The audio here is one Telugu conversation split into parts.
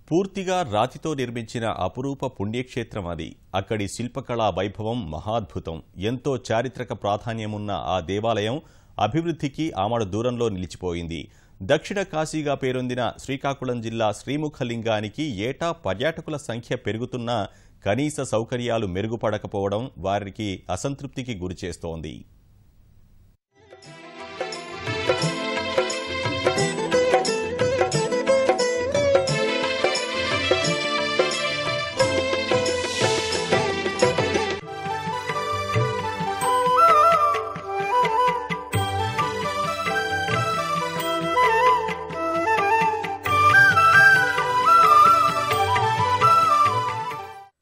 పూర్తిగా రాతితో నిర్మించిన అపురూప పుణ్యక్షేత్రం అది. అక్కడి శిల్పకళా వైభవం మహాద్భుతం. ఎంతో చారిత్రక ప్రాధాన్యమున్న ఆ దేవాలయం అభివృద్ధికి ఆమడ దూరంలో నిలిచిపోయింది. దక్షిణ కాశీగా పేరొందిన శ్రీకాకుళం జిల్లా శ్రీముఖలింగానికి ఏటా పర్యాటకుల సంఖ్య పెరుగుతున్నా కనీస సౌకర్యాలు మెరుగుపడకపోవడం వారికి అసంతృప్తికి గురిచేస్తోంది.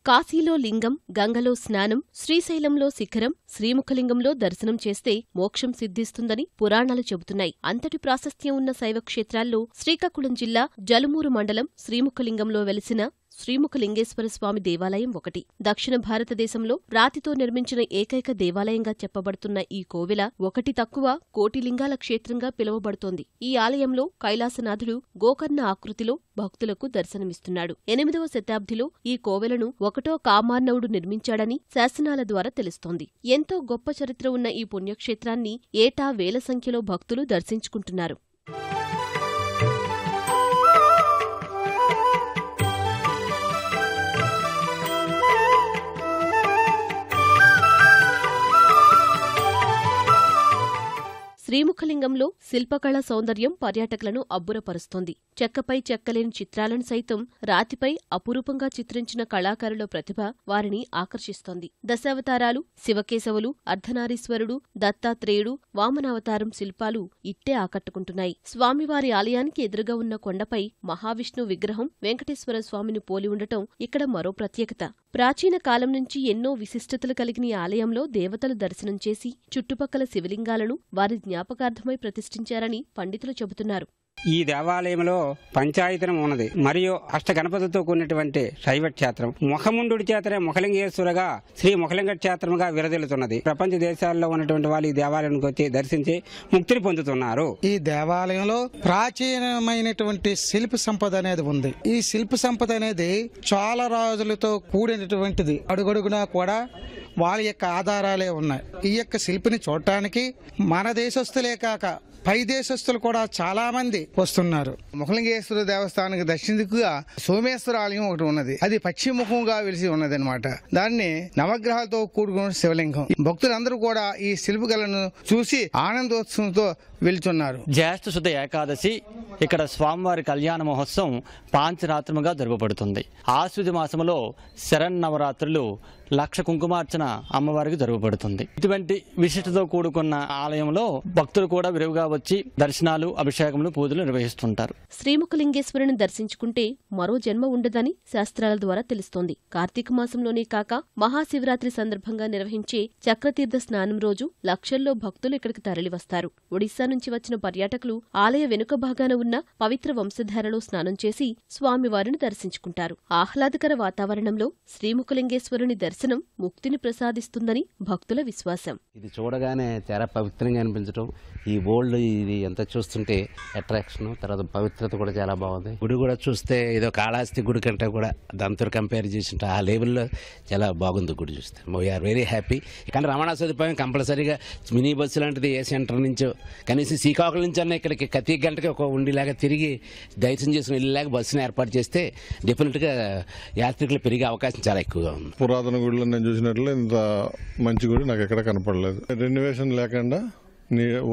కాశీలో లింగం, గంగలో స్నానం, శ్రీశైలంలో శిఖరం, శ్రీముఖలింగంలో దర్శనం చేస్తే మోక్షం సిద్ధిస్తుందని పురాణాలు చెబుతున్నాయి. అంతటి ప్రాశస్త్యం ఉన్న శైవక్షేత్రాల్లో శ్రీకాకుళం జిల్లా జలుమూరు మండలం శ్రీముఖలింగంలో వెలిసిన శ్రీముఖలింగేశ్వర స్వామి దేవాలయం ఒకటి. దక్షిణ భారతదేశంలో రాతితో నిర్మించిన ఏకైక దేవాలయంగా చెప్పబడుతున్న ఈ కోవెల ఒకటి తక్కువ కోటి లింగాల క్షేత్రంగా పిలువబడుతోంది. ఈ ఆలయంలో కైలాసనాథుడు గోకర్ణ ఆకృతిలో భక్తులకు దర్శనమిస్తున్నాడు. 8వ శతాబ్దిలో ఈ కోవెలను ఒకటో కామార్ణవుడు నిర్మించాడని శాసనాల ద్వారా తెలుస్తోంది. ఎంతో గొప్ప చరిత్ర ఉన్న ఈ పుణ్యక్షేత్రాన్ని ఏటా వేల సంఖ్యలో భక్తులు దర్శించుకుంటున్నారు. శ్రీముఖలింగంలో శిల్పకళా సౌందర్యం పర్యాటకులను అబ్బురపరుస్తోంది. చెక్కపై చెక్కలేని చిత్రాలను సైతం రాతిపై అపురూపంగా చిత్రించిన కళాకారుల ప్రతిభ వారిని ఆకర్షిస్తోంది. దశావతారాలు, శివకేశవులు, అర్ధనారీశ్వరుడు, దత్తాత్రేయుడు, వామనావతారం శిల్పాలు ఇట్టే ఆకట్టుకుంటున్నాయి. స్వామివారి ఆలయానికి ఎదురుగా ఉన్న కొండపై మహావిష్ణు విగ్రహం వెంకటేశ్వర స్వామిని పోలి ఉండటం ఇక్కడ మరో ప్రత్యేకత. ప్రాచీన కాలం నుంచి ఎన్నో విశిష్టతలు కలిగిన ఈ ఆలయంలో దేవతలు దర్శనం చేసి చుట్టుపక్కల శివలింగాలను వారి జ్ఞాపకార్థమై ప్రతిష్ఠించారని పండితులు చెబుతున్నారు. ఈ దేవాలయంలో పంచాయతనం ఉన్నది మరియు అష్టగణపతితో కూడినటువంటి శైవ క్షేత్రం. ముఖముండు చేతనే ముఖలింగేశ్వరగా శ్రీ ముఖలింగ క్షేత్రంగా విరదిల్లుతున్నది. ప్రపంచ దేశాల్లో ఉన్నటువంటి వాళ్ళు ఈ దేవాలయానికి వచ్చి దర్శించి ముక్తిని పొందుతున్నారు. ఈ దేవాలయంలో ప్రాచీనమైనటువంటి శిల్ప సంపద అనేది ఉంది. ఈ శిల్ప సంపద అనేది చాలా రాజులతో కూడినటువంటిది. అడుగడుగునా కూడా వాళ్ళ యొక్క ఆధారాలే ఉన్నాయి. ఈ యొక్క శిల్పిని చూడటానికి మన దేశస్తులే కాక పై దేశస్తులు కూడా చాలా మంది వస్తున్నారు. ముఖలింగేశ్వర దేవస్థానానికి దక్షిణ దిక్కుగా సోమేశ్వర ఆలయం ఒకటి ఉన్నది. అది పశ్చిమముఖంగా వెలిసి ఉన్నది అనమాట. దాన్ని నవగ్రహాలతో కూడుకున్న శివలింగం. భక్తులందరూ కూడా ఈ శిల్పకళను చూసి ఆనందోత్సవంతో వెళ్తున్నారు. జ్యేష్ఠ శుద్ధ ఏకాదశి ఇక్కడ స్వామివారి కళ్యాణ మహోత్సవం పాంచరాత్రముగా జరుపబడుతుంది. ఆశ్వయుజ మాసములో శరన్నవరాత్రులు లక్ష కుంకుమార్చన అమ్మవారికి జరుపబడుతుంది. ఇటువంటి విశిష్టతో కూడుకున్న ఆలయంలో భక్తులు కూడా విరివిగా వచ్చి దర్శనాలు, అభిషేకములు, పూజలు నిర్వహిస్తుంటారు. శ్రీముఖలింగేశ్వరుని దర్శించుకుంటే మరో జన్మ ఉండదని శాస్త్రాల ద్వారా తెలుస్తోంది. కార్తీక మాసంలోనే కాక మహాశివరాత్రి సందర్భంగా నిర్వహించే చక్రతీర్థ స్నానం రోజు లక్షల్లో భక్తులు ఇక్కడికి తరలివస్తారు. ఒడిశా నుంచి వచ్చిన పర్యాటకులు ఆలయ వెనుక భాగాన ఉన్న పవిత్ర వంశధారలో స్నానం చేసి స్వామివారిని దర్శించుకుంటారు. ఆహ్లాదకర వాతావరణంలో శ్రీముఖలింగేశ్వరుని దర్శనం ముక్తిని ప్రసాదిస్తుందని భక్తుల విశ్వాసం. ఇది చూడగానే చాలా పవిత్రంగా అనిపించడం, ఈ ఓల్డ్ ఇది ఎంత చూస్తుంటే అట్రాక్షన్, తర్వాత పవిత్రత కూడా చాలా బాగుంది. గుడి కూడా చూస్తే ఏదో కాళహస్తి గుడి కంటే కూడా దాంతో కంపేర్ చేసింటే ఆ లెవెల్లో చాలా బాగుంది గుడి చూస్తే. We are very happy. కానీ రవాణా సదుపాయం కంపల్సరీగా మినీ బస్సు లాంటిది ఏ సెంటర్ నుంచో కనీసం శ్రీకాకుళం నుంచి అన్న ఇక్కడికి ప్రతి గంటకి ఒక ఉండిలాగా తిరిగి దర్శనం చేసుకుని వెళ్ళేలాగా బస్సును ఏర్పాటు చేస్తే డెఫినెట్గా యాత్రికులు పెరిగే అవకాశం చాలా ఎక్కువగా ఉంది. పురాతన గుడిలో నేను చూసినట్లు ఇంత మంచి గుడి నాకు ఎక్కడ కనపడలేదు. రెన్యువేషన్ లేకుండా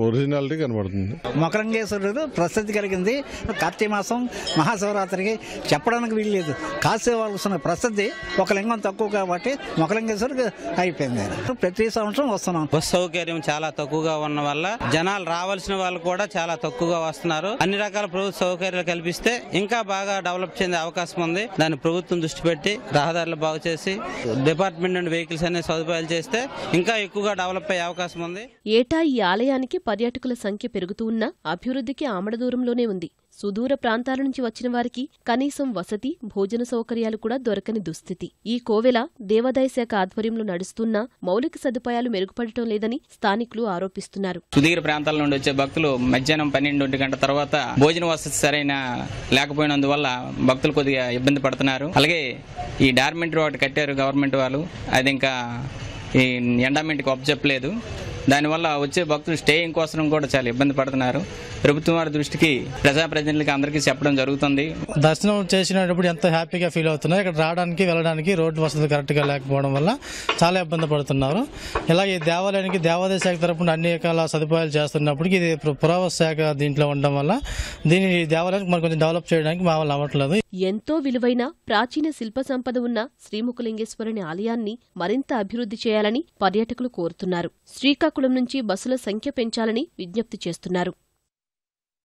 ఒరిజినాలిటీ కనబడుతుంది. ముఖలింగేశ్వరుడు ప్రసిద్ధి కలిగింది. కార్తీక మాసం మహాశివరాత్రికి చెప్పడానికి వీల్లేదు. కాశీ వాళ్ళసిన ప్రసిద్ధి ఒక లింగం తక్కువ కాబట్టి ముఖలింగేశ్వరుడు అయిపోయింది. ప్రతి సంవత్సరం వస్తున్నాం. బస్ సౌకర్యం చాలా తక్కువగా ఉన్న వల్ల జనాలు రావాల్సిన వాళ్ళు కూడా చాలా తక్కువగా వస్తున్నారు. అన్ని రకాల ప్రభుత్వ సౌకర్యాలు కల్పిస్తే ఇంకా బాగా డెవలప్ చెందే అవకాశం ఉంది. దాన్ని ప్రభుత్వం దృష్టి పెట్టి రహదారులు బాగు చేసి డిపార్ట్మెంట్ నుండి వెహికల్స్ అనే సదుపాయాలు చేస్తే ఇంకా ఎక్కువగా డెవలప్ అయ్యే అవకాశం ఉంది. ఏటా ఈ ఆలయానికి పర్యాటకుల సంఖ్య పెరుగుతూ ఉన్నా అభివృద్ధికి ఆమడ దూరంలోనే ఉంది. సుదూర ప్రాంతాల నుంచి వచ్చిన వారికి కనీసం వసతి, భోజన సౌకర్యాలు కూడా దొరకని దుస్థితి. ఈ కోవెల దేవాదాయ శాఖ ఆధ్వర్యంలో నడుస్తున్నా మౌలిక సదుపాయాలు మెరుగుపడటం లేదని స్థానికులు ఆరోపిస్తున్నారు. సుదీర్ఘ ప్రాంతాల నుండి వచ్చే భక్తులు మధ్యాహ్నం 12 గంటల తర్వాత భోజన వసతి సరైన లేకపోయినందువల్ల భక్తులు కొద్దిగా ఇబ్బంది పడుతున్నారు. అలాగే ఈ డార్మెంటరీ ఒకటి కట్టారు గవర్నమెంట్ వాళ్ళు, అది ఇంకా ఈ ఎండామెంట్కి అప్పచెప్పలేదు. దానివల్ల వచ్చే భక్తులు స్టేయింగ్ కోసం కూడా చాలా ఇబ్బంది పడుతున్నారు. ప్రభుత్వం వారి దృష్టికి ప్రజాప్రతినిధులకి అందరికీ చెప్పడం జరుగుతుంది. దర్శనం చేసినప్పుడు ఎంతో హ్యాపీగా ఫీల్ అవుతున్నారు. ఇక్కడ రావడానికి వెళ్ళడానికి రోడ్డు వసతి కరెక్ట్గా లేకపోవడం వల్ల చాలా ఇబ్బంది పడుతున్నారు. ఇలాగే ఈ దేవాలయానికి దేవాదాయ శాఖ తరపున అన్ని రకాల సదుపాయాలు చేస్తున్నప్పటికీ ఇది పురావస్తు శాఖ దీంట్లో ఉండడం వల్ల దీన్ని దేవాలయానికి మనం కొంచెం డెవలప్ చేయడానికి మా వాళ్ళు అవ్వట్లేదు. ఎంతో విలువైన ప్రాచీన శిల్ప సంపద ఉన్న శ్రీముఖలింగేశ్వరుని ఆలయాన్ని మరింత అభివృద్ధి చేయాలని పర్యాటకులు కోరుతున్నారు. శ్రీకాకుళం నుంచి బస్సుల సంఖ్య పెంచాలని విజ్ఞప్తి చేస్తున్నారు.